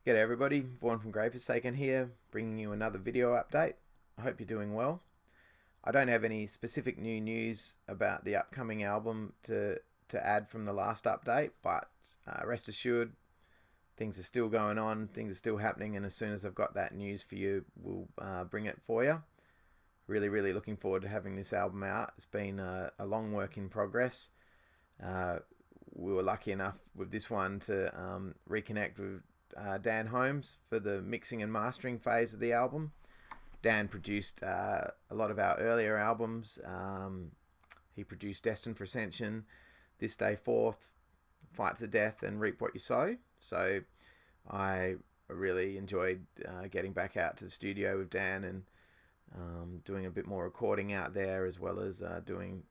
G'day everybody, Vaughan from Forsaken here, bringing you another video update. I hope you're doing well. I don't have any specific new news about the upcoming album to add from the last update, but rest assured, things are still going on, things are still happening, and as soon as I've got that news for you, we'll bring it for you. Really looking forward to having this album out. It's been a long work in progress. We were lucky enough with this one to reconnect with Dan Holmes for the mixing and mastering phase of the album. Dan produced a lot of our earlier albums. He produced Destined for Ascension, This Day Forth, Fight to Death, and Reap What You Sow. So I really enjoyed getting back out to the studio with Dan and doing a bit more recording out there, as well as doing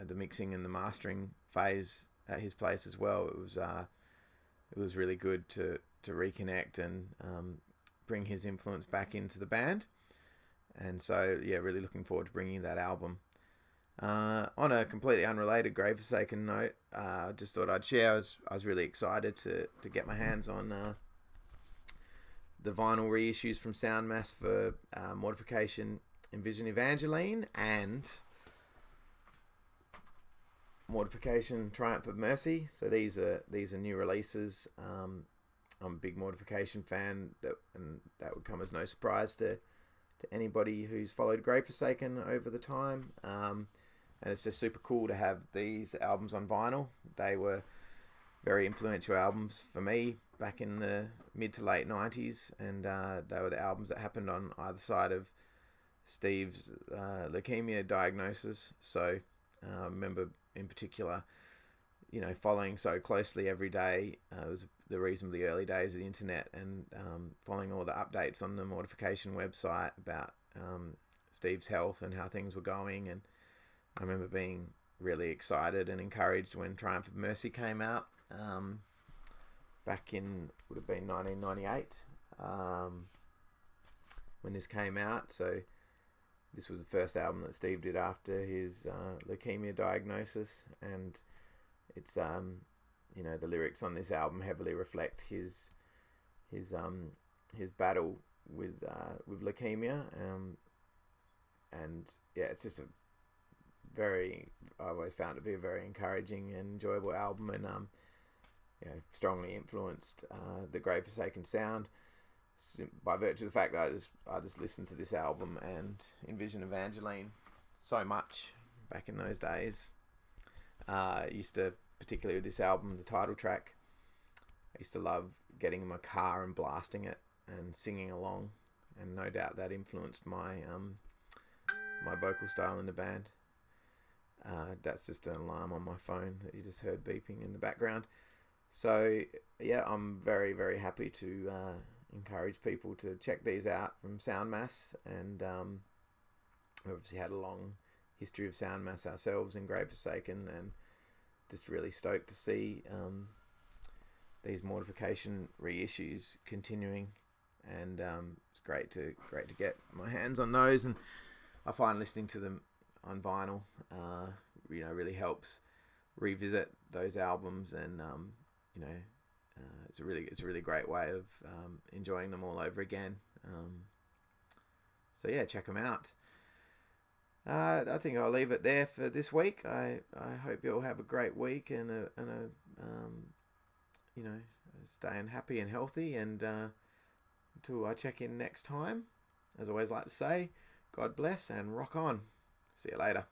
the mixing and the mastering phase at his place as well. It was really good to reconnect and bring his influence back into the band. And so, yeah, really looking forward to bringing that album. On a completely unrelated Forsaken note, just thought I'd share, I was really excited to get my hands on the vinyl reissues from Soundmass for Mortification, Envision Evangeline, and Mortification, Triumph of Mercy. So these are new releases. I'm a big Mortification fan, and that would come as no surprise to anybody who's followed Forsaken over the time. And it's just super cool to have these albums on vinyl. They were very influential albums for me back in the mid to late 90s, and they were the albums that happened on either side of Steve's leukemia diagnosis. So I remember in particular, following so closely every day. It was the reasonably early days of the internet, and following all the updates on the Mortification website about Steve's health and how things were going. And I remember being really excited and encouraged when Triumph of Mercy came out back in, would have been 1998 when this came out. So this was the first album that Steve did after his leukemia diagnosis, and it's the lyrics on this album heavily reflect his battle with leukemia, and yeah, it's just I've always found it to be a very encouraging and enjoyable album, and strongly influenced the Forsaken sound by virtue of the fact that I just listened to this album and Envision Evangeline so much back in those days. I used to, particularly with this album, the title track, I used to love getting in my car and blasting it and singing along, and no doubt that influenced my my vocal style in the band. That's just an alarm on my phone that you just heard beeping in the background. So yeah, I'm very happy to encourage people to check these out from Soundmass, and we obviously had a long history of Soundmass ourselves in Forsaken, and just really stoked to see these Mortification reissues continuing, and it's great to get my hands on those. And I find listening to them on vinyl really helps revisit those albums, and it's a really great way of enjoying them all over again. So yeah, check them out. I think I'll leave it there for this week. I hope you all have a great week and staying happy and healthy. And until I check in next time, as I always like to say, God bless and rock on. See you later.